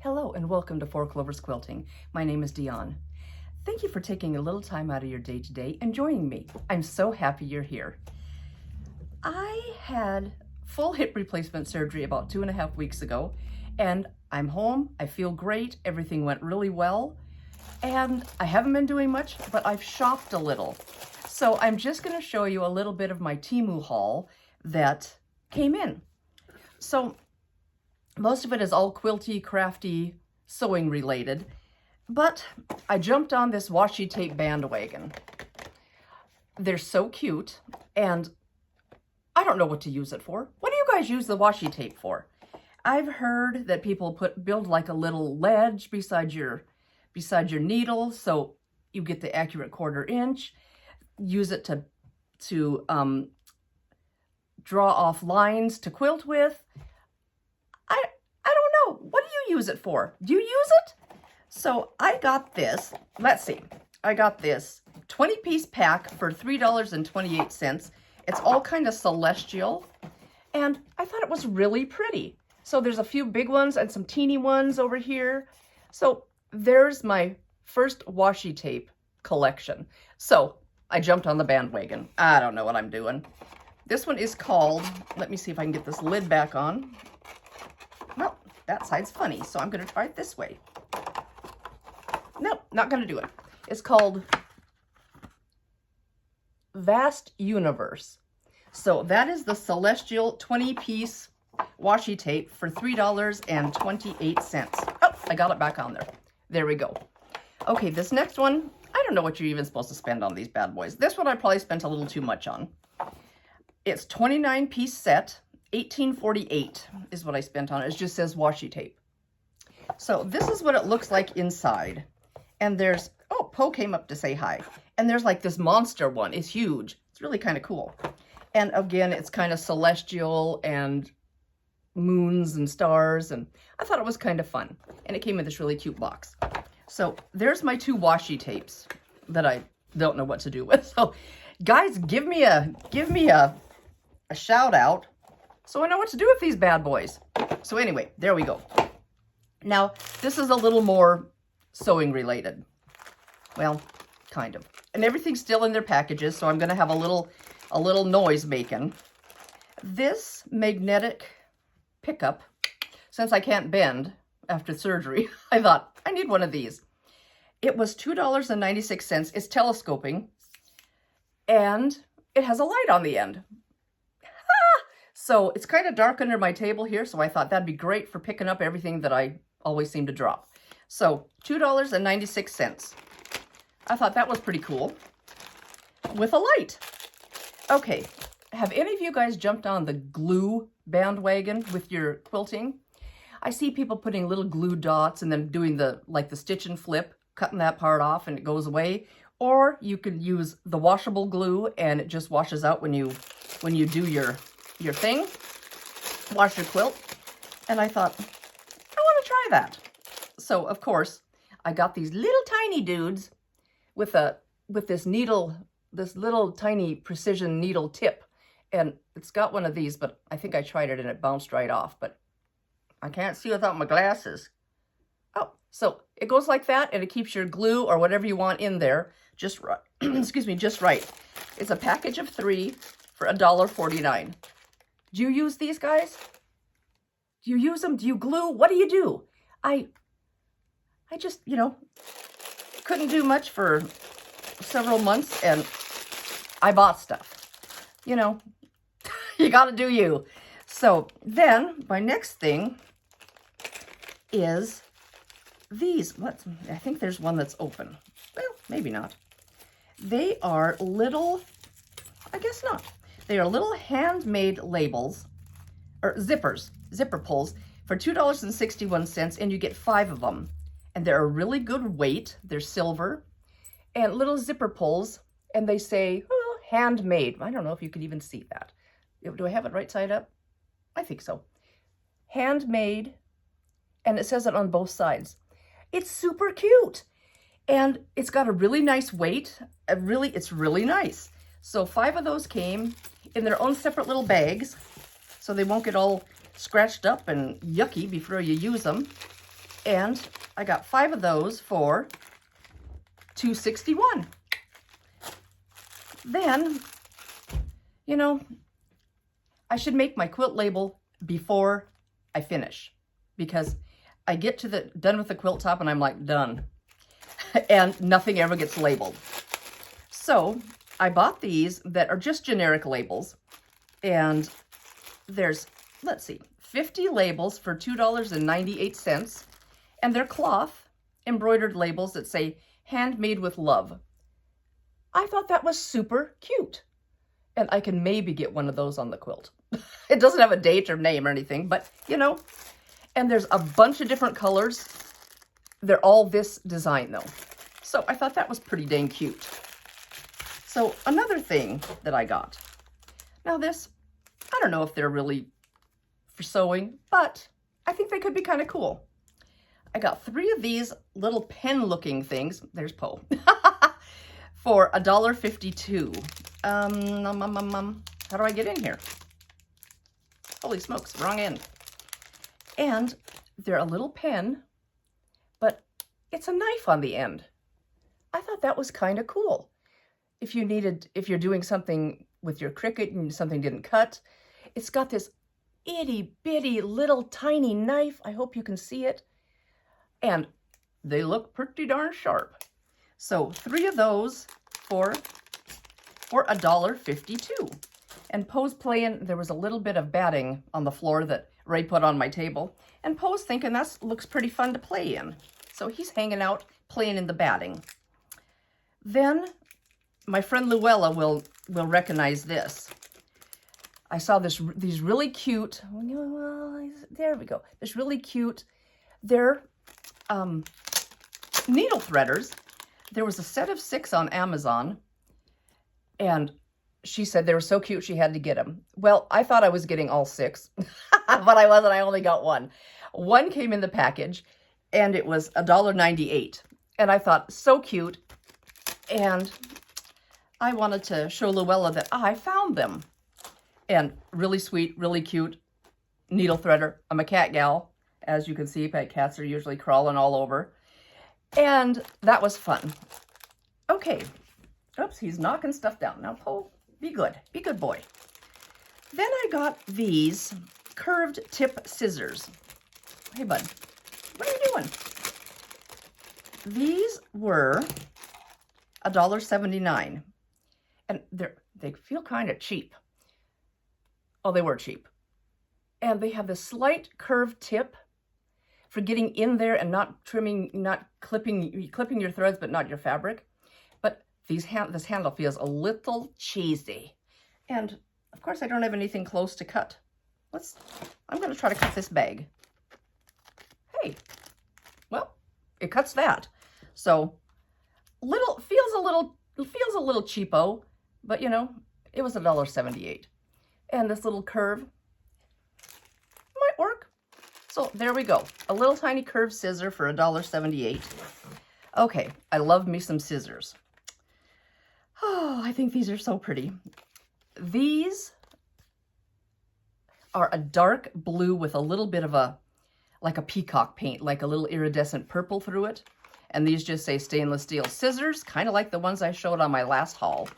Hello and welcome to Four Clovers Quilting. My name is Diahn. Thank you for taking a little time out of your day today and joining me. I'm so happy you're here. I had full hip replacement surgery about 2.5 weeks ago, and I'm home. I feel great. Everything went really well, and I haven't been doing much, but I've shopped a little. So I'm just going to show you a little bit of my Temu haul that came in. So most of it is all quilty, crafty, sewing related, but I jumped on this washi tape bandwagon. They're so cute, and I don't know what to use it for. What do you guys use the washi tape for? I've heard that people build like a little ledge beside your needle, so you get the accurate 1/4 inch. Use it to draw off lines to quilt with. I don't know. What do you use it for? Do you use it? So I got this. Let's see. I got this 20-piece pack for $3.28. It's all kind of celestial, and I thought it was really pretty. So there's a few big ones and some teeny ones over here. So there's my first washi tape collection. So I jumped on the bandwagon. I don't know what I'm doing. This one is called, let me see if I can get this lid back on. Well, that side's funny, so I'm going to try it this way. Nope, not going to do it. It's called Vast Universe. So that is the celestial 20-piece washi tape for $3.28. Oh, I got it back on there. There we go. Okay, this next one, I don't know what you're even supposed to spend on these bad boys. This one I probably spent a little too much on. It's 29-piece set. $18.48 is what I spent on it. It just says washi tape. So this is what it looks like inside. And there's, oh, Poe came up to say hi. And there's like this monster one. It's huge. It's really kind of cool. And again, it's kind of celestial and moons and stars. And I thought it was kind of fun. And it came in this really cute box. So there's my 2 washi tapes that I don't know what to do with. So guys, give me a shout out, so I know what to do with these bad boys. So anyway, there we go. Now, this is a little more sewing related. Well, kind of. And everything's still in their packages, so I'm going to have a little noise making. This magnetic pickup, since I can't bend after surgery, I thought, I need one of these. It was $2.96. It's telescoping, and it has a light on the end. So it's kind of dark under my table here, so I thought that'd be great for picking up everything that I always seem to drop. So $2.96. I thought that was pretty cool. With a light. Okay, have any of you guys jumped on the glue bandwagon with your quilting? I see people putting little glue dots and then doing the stitch and flip, cutting that part off and it goes away. Or you could use the washable glue and it just washes out when you do your thing, wash your quilt. And I thought, I want to try that. So of course, I got these little tiny dudes with this needle, this little tiny precision needle tip. And it's got one of these, but I think I tried it and it bounced right off, but I can't see without my glasses. Oh, so it goes like that and it keeps your glue or whatever you want in there just right. Excuse me, just right. It's a package of 3 for $1.49. Do you use these guys? Do you use them? Do you glue? What do you do? I just, couldn't do much for several months and I bought stuff. You gotta do you. So then my next thing is these. I think there's one that's open. Well, maybe not. They are little, I guess not. They are little handmade labels, or zipper pulls, for $2.61, and you get 5 of them. And they're a really good weight. They're silver, and little zipper pulls, and they say, oh, handmade. I don't know if you can even see that. Do I have it right side up? I think so. Handmade, and it says it on both sides. It's super cute, and it's got a really nice weight. It's really nice. So 5 of those came in their own separate little bags, so they won't get all scratched up and yucky before you use them. And I got 5 of those for $2.61. Then, you know, I should make my quilt label before I finish, because I get to the done with the quilt top and I'm like, done. And nothing ever gets labeled. So I bought these that are just generic labels, and there's, let's see, 50 labels for $2.98, and they're cloth embroidered labels that say handmade with love. I thought that was super cute, and I can maybe get one of those on the quilt. It doesn't have a date or name or anything, but you know, and there's a bunch of different colors. They're all this design though. So I thought that was pretty dang cute. So another thing that I got. Now this, I don't know if they're really for sewing, but I think they could be kind of cool. I got 3 of these little pen looking things. There's Poe. For $1.52. How do I get in here? Holy smokes, wrong end. And they're a little pen, but it's a knife on the end. I thought that was kind of cool. If you're doing something with your Cricut and something didn't cut, it's got this itty bitty little tiny knife. I hope you can see it. And they look pretty darn sharp. So 3 of those for $1.52. And Poe's playing, there was a little bit of batting on the floor that Ray put on my table. And Poe's thinking that looks pretty fun to play in. So he's hanging out, playing in the batting. Then my friend Luella will recognize this. I saw these really cute, there we go. This really cute, they're needle threaders. There was a set of 6 on Amazon, and she said they were so cute she had to get them. Well, I thought I was getting all 6, but I wasn't. I only got 1. One came in the package, and it was $1.98. And I thought, so cute. And I wanted to show Luella that I found them. And really sweet, really cute needle threader. I'm a cat gal. As you can see, pet cats are usually crawling all over. And that was fun. Okay. Oops, he's knocking stuff down. Now, Poe, be good. Be good boy. Then I got these curved tip scissors. Hey, bud. What are you doing? These were $1.79. And they feel kind of cheap. Oh, they were cheap. And they have this slight curved tip for getting in there and not trimming, not clipping your threads, but not your fabric. But this handle feels a little cheesy. And of course I don't have anything close to cut. I'm gonna try to cut this bag. Hey, well, it cuts that. So feels a little cheapo, but you know, it was $1.78. And this little curve might work. So there we go. A little tiny curved scissor for $1.78. Okay, I love me some scissors. Oh, I think these are so pretty. These are a dark blue with a little bit of like a peacock paint, like a little iridescent purple through it. And these just say stainless steel scissors, kind of like the ones I showed on my last haul.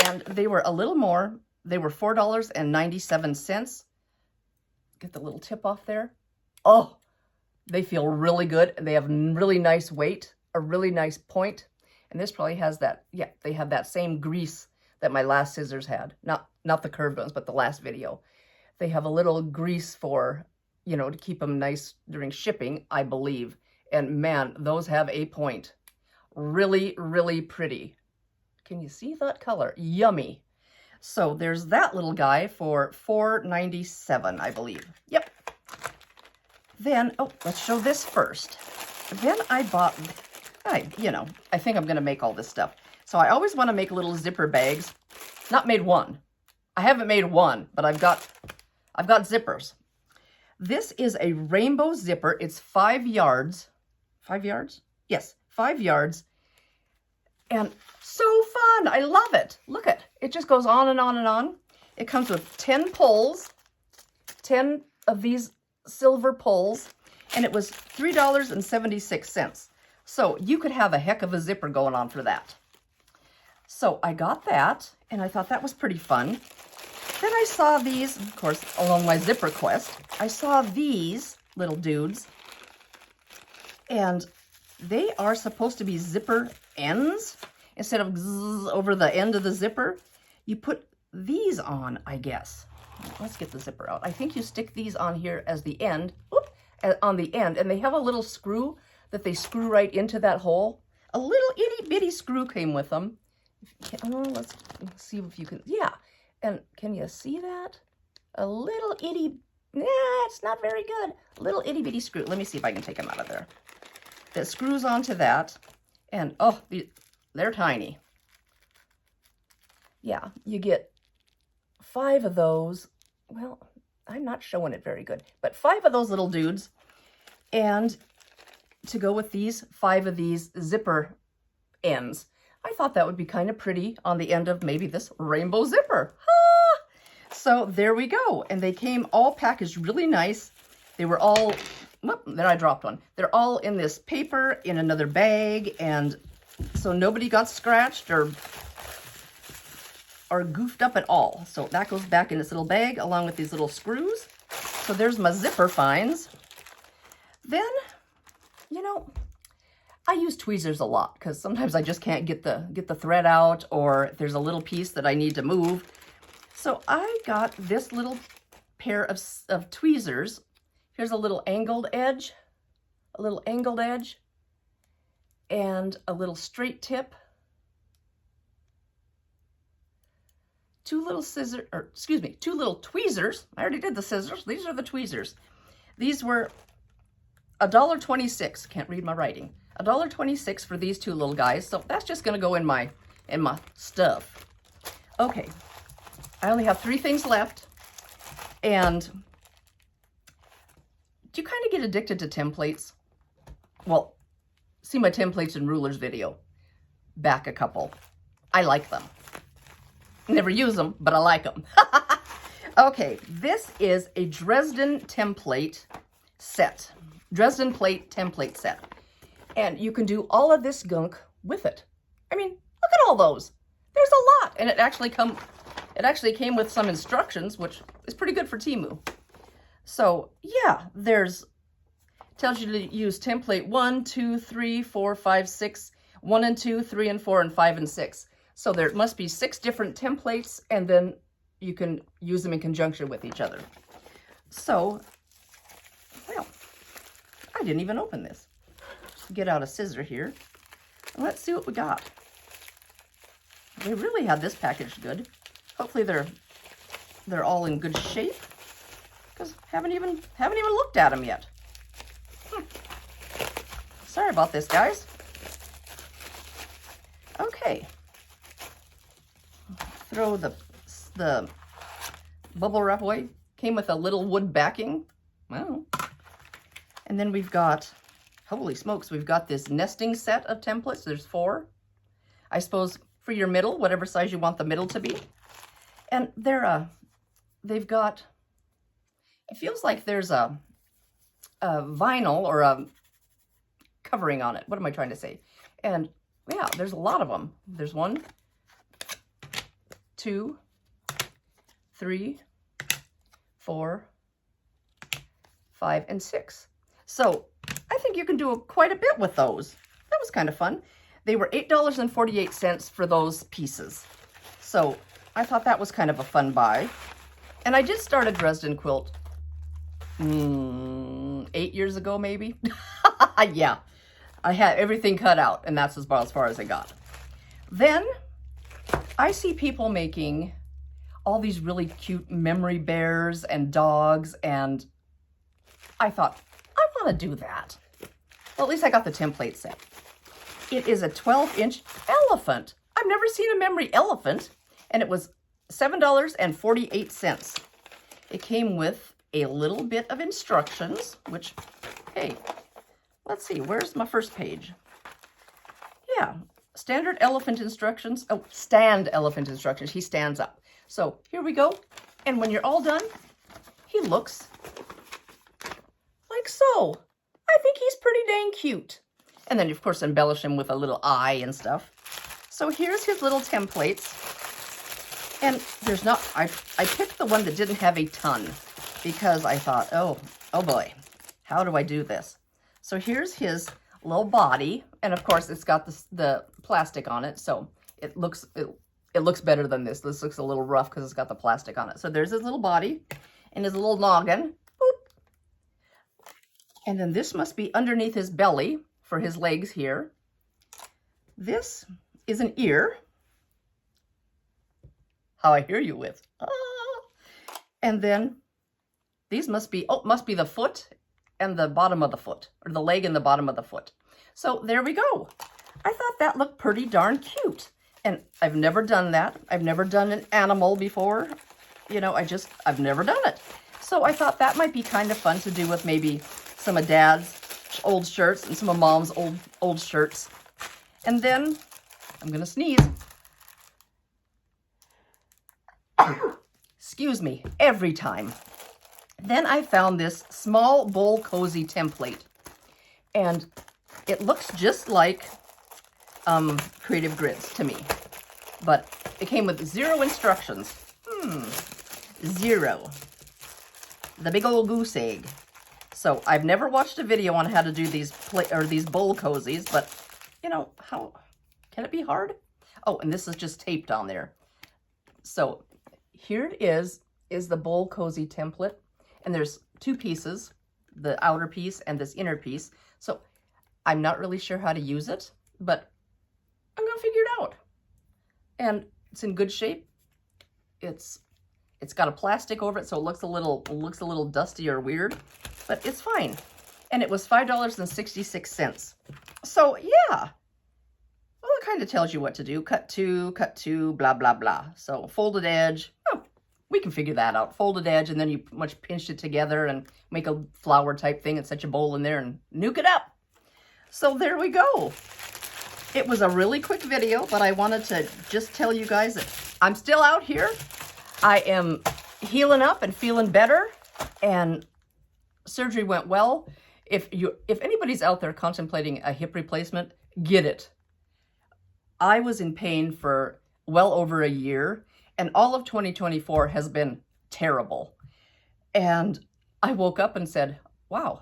And they were a little more. They were $4.97. Get the little tip off there. Oh, they feel really good. They have really nice weight, a really nice point. And this probably has that, yeah, they have that same grease that my last scissors had. Not the curved ones, but the last video. They have a little grease for, you know, to keep them nice during shipping, I believe. And man, those have a point. Really, really pretty. Can you see that color? Yummy. So there's that little guy for $4.97, I believe. Yep. Then, oh, let's show this first. Then I bought, I think I'm going to make all this stuff. So I always want to make little zipper bags. Not made one. I haven't made one, but I've got zippers. This is a rainbow zipper. It's 5 yards. 5 yards? Yes, 5 yards. And so fun. I love it. Look at it. Just goes on and on and on. It comes with 10 pulls, 10 of these silver pulls, and it was $3.76. So you could have a heck of a zipper going on for that. So I got that, and I thought that was pretty fun. Then I saw these, of course, along my zipper quest, I saw these little dudes, and they are supposed to be zipper ends. Instead of zzz over the end of the zipper, you put these on, I guess. Let's get the zipper out. I think you stick these on here as the end, on the end, and they have a little screw that they screw right into that hole. A little itty bitty screw came with them. Let's see if you can, yeah. And can you see that? A little itty, it's not very good. A little itty bitty screw. Let me see if I can take them out of there. That screws onto that, and oh, they're tiny. Yeah, you get 5 of those. Well, I'm not showing it very good, but 5 of those little dudes, and to go with these 5 of these zipper ends. I thought that would be kind of pretty on the end of maybe this rainbow zipper. Ah! So there we go. And they came all packaged really nice. They were all, whoop, there I dropped one. They're all in this paper in another bag. And so nobody got scratched or goofed up at all. So that goes back in this little bag along with these little screws. So there's my zipper finds. Then, you know, I use tweezers a lot because sometimes I just can't get the thread out, or there's a little piece that I need to move. So I got this little pair of tweezers. Here's a little angled edge, and a little straight tip. 2 little two little tweezers. I already did the scissors. These are the tweezers. These were $1.26. Can't read my writing. $1.26 for these 2 little guys. So that's just going to go in my stuff. Okay. I only have 3 things left. And do you kind of get addicted to templates? Well, see my templates and rulers video. Back a couple. I like them. Never use them, but I like them. Okay, this is a Dresden template set. Dresden plate template set. And you can do all of this gunk with it. I mean, look at all those. There's a lot. And it actually came with some instructions, which is pretty good for Temu. So yeah, tells you to use template 1, 2, 3, 4, 5, 6, 1 and 2, 3 and 4, and 5 and 6. So there must be 6 different templates, and then you can use them in conjunction with each other. So, well, I didn't even open this. Get out a scissor here. Let's see what we got. They really had this packaged good. Hopefully they're all in good shape, because haven't even looked at them yet. Sorry about this, guys. Okay. Throw the bubble wrap away. Came with a little wood backing. Wow. And then we've got, holy smokes, we've got this nesting set of templates. There's 4. I suppose for your middle, whatever size you want the middle to be. And they've got, it feels like there's a vinyl or a covering on it. What am I trying to say? And yeah, there's a lot of them. There's 1, 2, 3, 4, 5, and 6. So I think you can do quite a bit with those. That was kind of fun. They were $8.48 for those pieces. So I thought that was kind of a fun buy. And I did start a Dresden quilt 8 years ago, maybe. Yeah, I had everything cut out, and that's as far as I got. Then I see people making all these really cute memory bears and dogs, and I thought, I want to do that. Well, at least I got the template set. It is a 12-inch elephant. I've never seen a memory elephant, and it was $7.48. It came with a little bit of instructions, which, hey, let's see, where's my first page? Yeah, standard elephant instructions. Oh, stand elephant instructions. He stands up. So here we go. And when you're all done, he looks like so. I think he's pretty dang cute. And then, of course, embellish him with a little eye and stuff. So here's his little templates. And there's not, I picked the one that didn't have a ton because I thought, oh boy, how do I do this? So here's his little body. And of course, it's got the plastic on it. So it looks better than this. This looks a little rough because it's got the plastic on it. So there's his little body and his little noggin. Boop. And then this must be underneath his belly for his legs here. This is an ear. How I hear you with. Ah. And then these must be the foot and the bottom of the foot, or the leg and the bottom of the foot. So there we go. I thought that looked pretty darn cute. And I've never done that. I've never done an animal before. You know, I've never done it. So I thought that might be kind of fun to do with maybe some of Dad's old shirts and some of Mom's old shirts. And then I'm gonna sneeze. Excuse me, every time. Then I found this small bowl cozy template. And it looks just like Creative Grids to me. But it came with 0 instructions. 0. The big old goose egg. So I've never watched a video on how to do these bowl cozies, but you know, how can it be hard? Oh, and this is just taped on there. So here it is the bowl cozy template. And there's 2 pieces, the outer piece and this inner piece. So I'm not really sure how to use it, but I'm gonna figure it out. And it's in good shape. It's got a plastic over it, so it looks a little dusty or weird, but it's fine. And it was $5.66. So yeah. Well, it kind of tells you what to do. Cut two, blah, blah, blah. So folded edge. Oh, we can figure that out. Folded edge, and then you pretty much pinch it together and make a flower type thing and set your bowl in there and nuke it up. So there we go. It was a really quick video, but I wanted to just tell you guys that I'm still out here. I am healing up and feeling better, and surgery went well. If anybody's out there contemplating a hip replacement, get it. I was in pain for well over a year, and all of 2024 has been terrible. And I woke up and said, wow,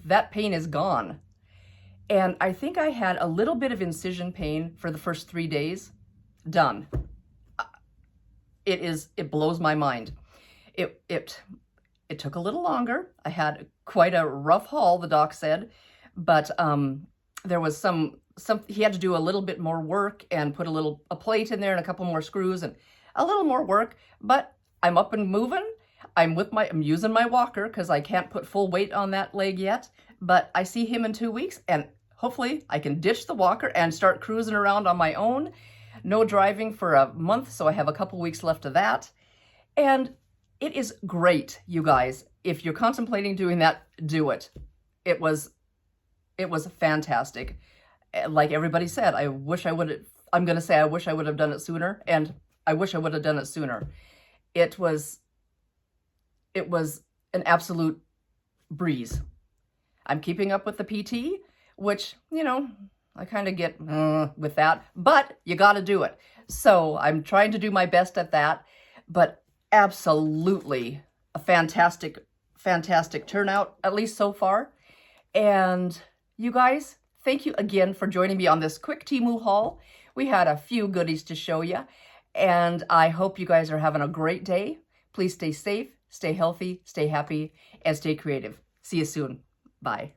that pain is gone. And I think I had a little bit of incision pain for the first 3 days. Done. It blows my mind. It took a little longer. I had quite a rough haul, the doc said, but there was he had to do a little bit more work and put a plate in there and a couple more screws and a little more work, but I'm up and moving. I'm using my walker because I can't put full weight on that leg yet, but I see him in 2 weeks, and hopefully I can ditch the walker and start cruising around on my own. No driving for a month, so I have a couple weeks left of that. And it is great, you guys. If you're contemplating doing that, do it. It was fantastic. Like everybody said, I wish I would have done it sooner, and I wish I would have done it sooner. It was an absolute breeze. I'm keeping up with the PT, which, you know, I kind of get with that, but you got to do it. So I'm trying to do my best at that, but absolutely a fantastic turnout, at least so far. And you guys, thank you again for joining me on this quick Temu haul. We had a few goodies to show you, and I hope you guys are having a great day. Please stay safe, stay healthy, stay happy, and stay creative. See you soon. Bye.